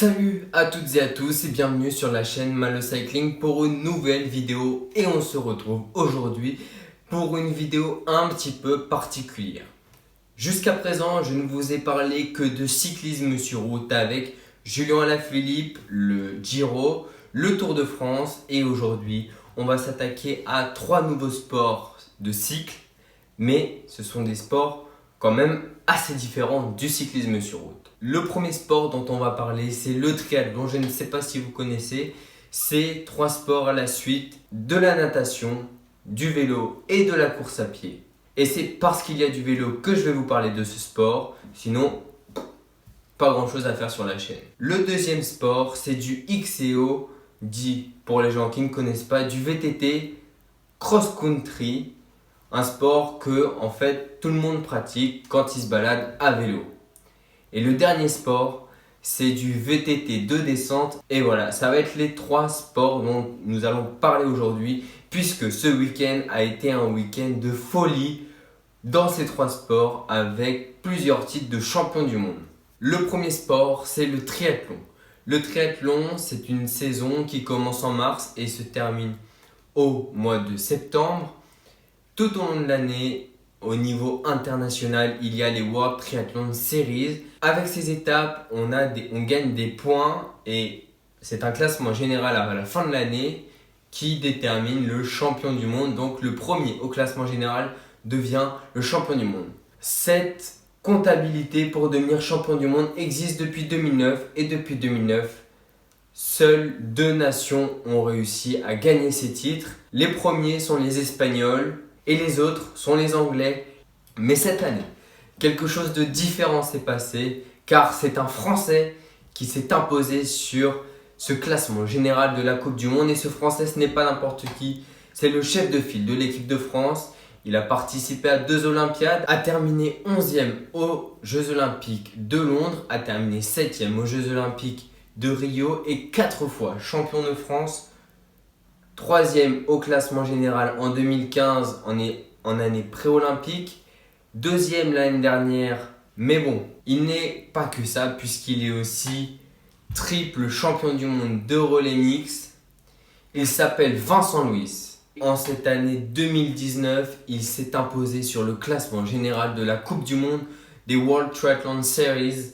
Salut à toutes et à tous et bienvenue sur la chaîne Malo Cycling pour une nouvelle vidéo et on se retrouve aujourd'hui pour une vidéo un petit peu particulière. Jusqu'à présent, je ne vous ai parlé que de cyclisme sur route avec Julien Alaphilippe, le Giro, le Tour de France et aujourd'hui, on va s'attaquer à 3 nouveaux sports de cycle, mais ce sont des sports quand même assez différents du cyclisme sur route. Le premier sport dont on va parler, c'est le triathlon. Je ne sais pas si vous connaissez. C'est 3 sports à la suite de la natation, du vélo et de la course à pied. Et c'est parce qu'il y a du vélo que je vais vous parler de ce sport. Sinon, pas grand chose à faire sur la chaîne. Le deuxième sport, c'est du XCO, dit pour les gens qui ne connaissent pas, du VTT cross-country. Un sport que en fait tout le monde pratique quand il se balade à vélo. Et le dernier sport, c'est du VTT de descente. Et voilà, ça va être les 3 sports dont nous allons parler aujourd'hui, puisque ce week-end a été un week-end de folie dans ces 3 sports avec plusieurs titres de champion du monde. Le premier sport, c'est le triathlon. Le triathlon, c'est une saison qui commence en mars et se termine au mois de septembre. Tout au long de l'année, au niveau international, il y a les World Triathlon Series. Avec ces étapes, on gagne des points et c'est un classement général à la fin de l'année qui détermine le champion du monde. Donc le premier au classement général devient le champion du monde. Cette comptabilité pour devenir champion du monde existe depuis 2009 et depuis 2009, seules 2 nations ont réussi à gagner ces titres. Les premiers sont les Espagnols et les autres sont les Anglais. Mais cette année, quelque chose de différent s'est passé car c'est un Français qui s'est imposé sur ce classement général de la Coupe du Monde. Et ce Français, ce n'est pas n'importe qui, c'est le chef de file de l'équipe de France. Il a participé à 2 Olympiades, a terminé 11e aux Jeux Olympiques de Londres, a terminé 7e aux Jeux Olympiques de Rio et 4 fois champion de France. 3e au classement général en 2015 en année pré-olympique. 2e l'année dernière, mais bon, il n'est pas que ça puisqu'il est aussi triple champion du monde de relais mix. Il s'appelle Vincent Louis. En cette année 2019, il s'est imposé sur le classement général de la Coupe du Monde des World Triathlon Series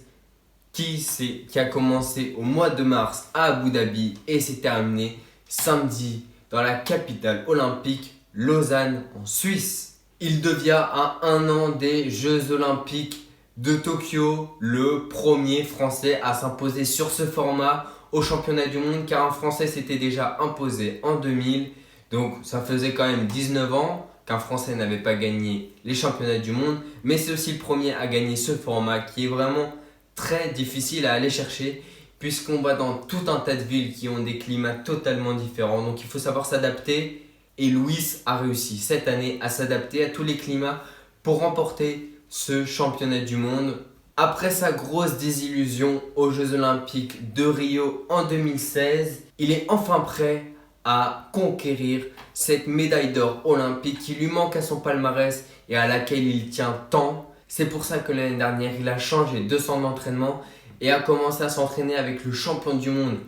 qui a commencé au mois de mars à Abu Dhabi et s'est terminé samedi dans la capitale olympique, Lausanne, en Suisse. Il devient à 1 an des Jeux Olympiques de Tokyo le premier Français à s'imposer sur ce format au championnat du monde car un Français s'était déjà imposé en 2000. Donc ça faisait quand même 19 ans qu'un Français n'avait pas gagné les championnats du monde. Mais c'est aussi le premier à gagner ce format qui est vraiment très difficile à aller chercher puisqu'on va dans tout un tas de villes qui ont des climats totalement différents. Donc il faut savoir s'adapter. Et Louis a réussi cette année à s'adapter à tous les climats pour remporter ce championnat du monde. Après sa grosse désillusion aux Jeux Olympiques de Rio en 2016, il est enfin prêt à conquérir cette médaille d'or olympique qui lui manque à son palmarès et à laquelle il tient tant. C'est pour ça que l'année dernière, il a changé de centre d'entraînement et a commencé à s'entraîner avec le champion du monde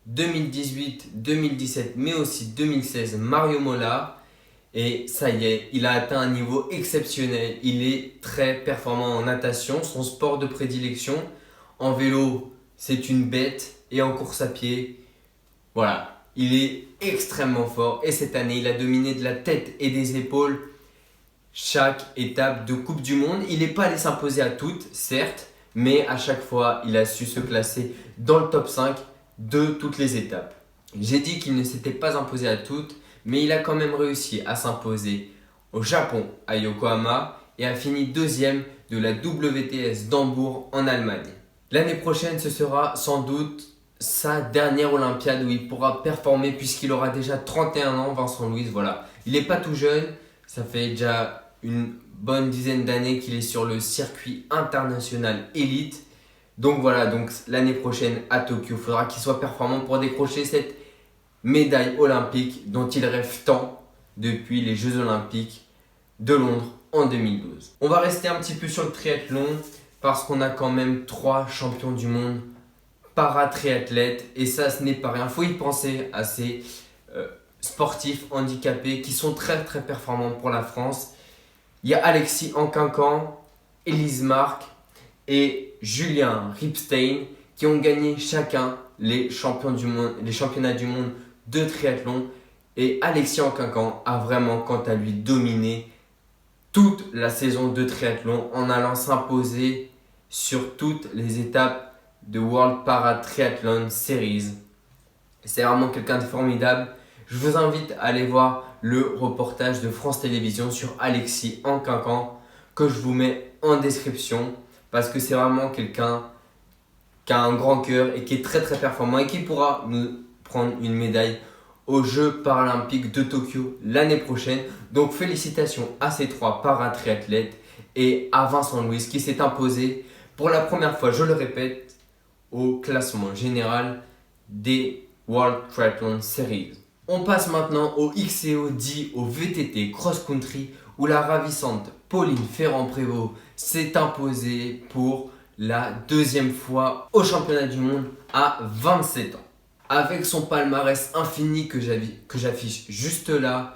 2018, 2017, mais aussi 2016, Mario Mola. Et ça y est, il a atteint un niveau exceptionnel. Il est très performant en natation, son sport de prédilection. En vélo, c'est une bête. Et en course à pied, voilà, il est extrêmement fort. Et cette année, il a dominé de la tête et des épaules chaque étape de Coupe du Monde. Il n'est pas allé s'imposer à toutes, certes, mais à chaque fois, il a su se classer dans le top 5 de toutes les étapes. J'ai dit qu'il ne s'était pas imposé à toutes, mais il a quand même réussi à s'imposer au Japon, à Yokohama, et a fini 2e de la WTS d'Hambourg en Allemagne. L'année prochaine, ce sera sans doute sa dernière Olympiade où il pourra performer puisqu'il aura déjà 31 ans, Vincent Louis. Voilà, il n'est pas tout jeune, ça fait déjà une bonne dizaine d'années qu'il est sur le circuit international élite. Donc voilà, donc l'année prochaine à Tokyo, il faudra qu'il soit performant pour décrocher cette médaille olympique dont il rêve tant depuis les Jeux Olympiques de Londres en 2012. On va rester un petit peu sur le triathlon parce qu'on a quand même 3 champions du monde para-triathlète et ça, ce n'est pas rien. Il faut y penser à ces sportifs handicapés qui sont très très performants pour la France. Il y a Alexis Anquincan, Elise Marc et Julien Ripstein qui ont gagné chacun les championnats du monde de triathlon. Et Alexis Anquincan a vraiment, quant à lui, dominé toute la saison de triathlon en allant s'imposer sur toutes les étapes de World Para Triathlon Series. C'est vraiment quelqu'un de formidable. Je vous invite à aller voir le reportage de France Télévisions sur Alexis Anquincan que je vous mets en description parce que c'est vraiment quelqu'un qui a un grand cœur et qui est très très performant et qui pourra nous prendre une médaille aux Jeux paralympiques de Tokyo l'année prochaine. Donc félicitations à ces 3 paratriathlètes et à Vincent Louis qui s'est imposé pour la première fois, je le répète, au classement général des World Triathlon Series. On passe maintenant au XCO dit au VTT Cross Country où la ravissante Pauline Ferrand-Prévot s'est imposée pour la 2e fois au championnat du monde à 27 ans. Avec son palmarès infini que j'affiche juste là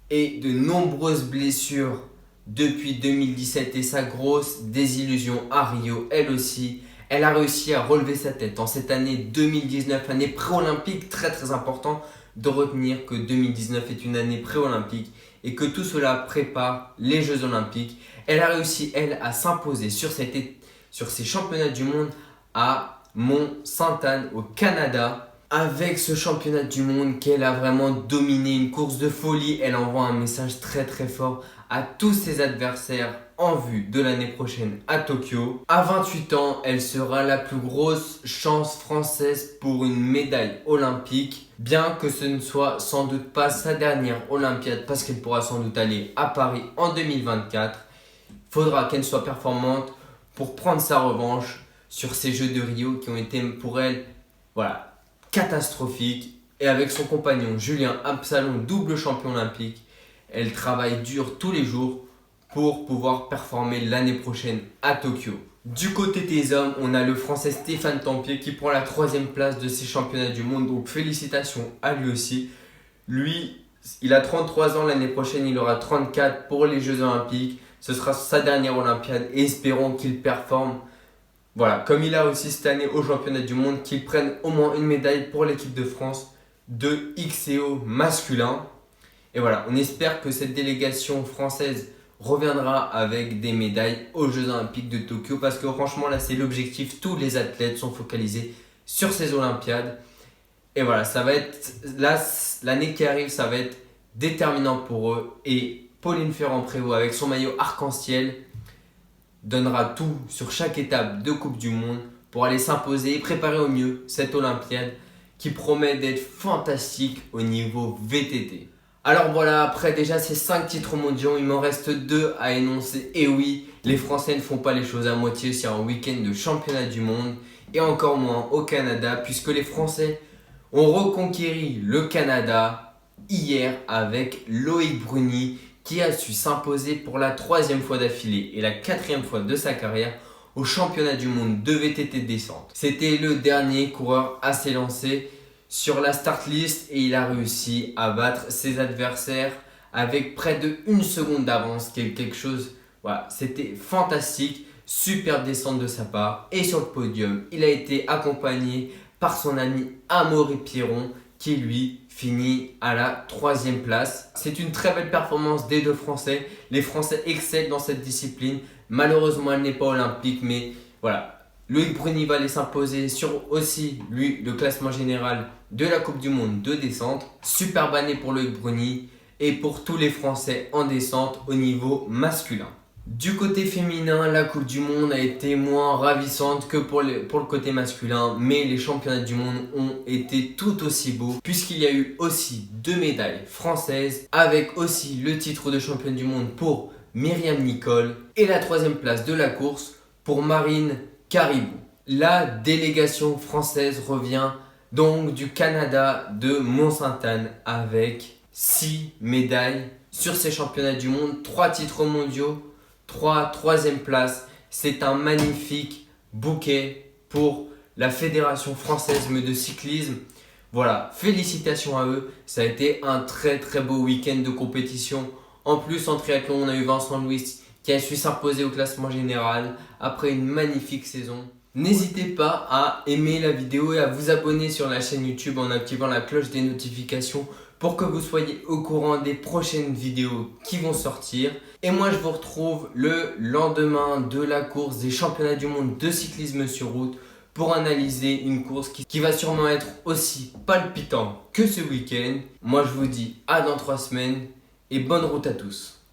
et de nombreuses blessures depuis 2017 et sa grosse désillusion à Rio, elle aussi, elle a réussi à relever sa tête en cette année 2019, année pré-olympique, très très important de retenir que 2019 est une année pré-olympique et que tout cela prépare les Jeux olympiques. Elle a réussi, elle, à s'imposer sur ces championnats du monde à Mont-Sainte-Anne au Canada. Avec ce championnat du monde qu'elle a vraiment dominé, une course de folie, elle envoie un message très très fort à tous ses adversaires en vue de l'année prochaine à Tokyo. À 28 ans, elle sera la plus grosse chance française pour une médaille olympique, bien que ce ne soit sans doute pas sa dernière Olympiade parce qu'elle pourra sans doute aller à Paris en 2024. Il faudra qu'elle soit performante pour prendre sa revanche sur ces Jeux de Rio qui ont été pour elle, voilà, catastrophique. Et avec son compagnon Julien Absalon, double champion olympique, elle travaille dur tous les jours pour pouvoir performer l'année prochaine à Tokyo. Du côté des hommes, on a le français Stéphane Tempier qui prend la 3e place de ces championnats du monde, donc félicitations à lui aussi. Lui, il a 33 ans, l'année prochaine il aura 34 pour les Jeux olympiques, ce sera sa dernière Olympiade et espérons qu'il performe. Voilà, comme il a aussi cette année au championnat du monde, qu'il prenne au moins une médaille pour l'équipe de France de XCO masculin. Et voilà, on espère que cette délégation française reviendra avec des médailles aux Jeux olympiques de Tokyo parce que franchement là c'est l'objectif, tous les athlètes sont focalisés sur ces Olympiades. Et voilà, ça va être l'année qui arrive, ça va être déterminant pour eux et Pauline Ferrand-Prévot avec son maillot arc-en-ciel donnera tout sur chaque étape de Coupe du Monde pour aller s'imposer et préparer au mieux cette Olympiade qui promet d'être fantastique au niveau VTT. Alors voilà, après déjà ces 5 titres mondiaux, il m'en reste 2 à énoncer. Et oui, les Français ne font pas les choses à moitié sur un week-end de championnat du monde et encore moins au Canada puisque les Français ont reconquéri le Canada hier avec Loïc Bruni qui a su s'imposer pour la 3e fois d'affilée et la 4e fois de sa carrière au championnat du monde de VTT descente. C'était le dernier coureur à s'élancer sur la start list et il a réussi à battre ses adversaires avec près de 1 seconde d'avance, qui est quelque chose, voilà, c'était fantastique, super descente de sa part. Et sur le podium, il a été accompagné par son ami Amaury Pierron qui lui finit à la 3e place. C'est une très belle performance des 2 Français. Les Français excellent dans cette discipline. Malheureusement, elle n'est pas olympique, mais voilà. Loïc Bruni va aller s'imposer sur aussi, lui, le classement général de la Coupe du Monde de descente. Superbe année pour Loïc Bruni et pour tous les Français en descente au niveau masculin. Du côté féminin, la Coupe du Monde a été moins ravissante que pour le côté masculin, mais les championnats du monde ont été tout aussi beaux puisqu'il y a eu aussi 2 médailles françaises avec aussi le titre de championne du monde pour Myriam Nicole et la 3e place de la course pour Marine Caribou. La délégation française revient donc du Canada de Mont-Sainte-Anne avec 6 médailles sur ces championnats du monde, 3 titres mondiaux, 3 troisième places. C'est un magnifique bouquet pour la Fédération française de cyclisme. Voilà, félicitations à eux. Ça a été un très très beau week-end de compétition. En plus, en triathlon, on a eu Vincent Louis qui a su s'imposer au classement général après une magnifique saison. N'hésitez pas à aimer la vidéo et à vous abonner sur la chaîne YouTube en activant la cloche des notifications pour que vous soyez au courant des prochaines vidéos qui vont sortir. Et moi, je vous retrouve le lendemain de la course des championnats du monde de cyclisme sur route pour analyser une course qui va sûrement être aussi palpitante que ce week-end. Moi, je vous dis à dans 3 semaines et bonne route à tous.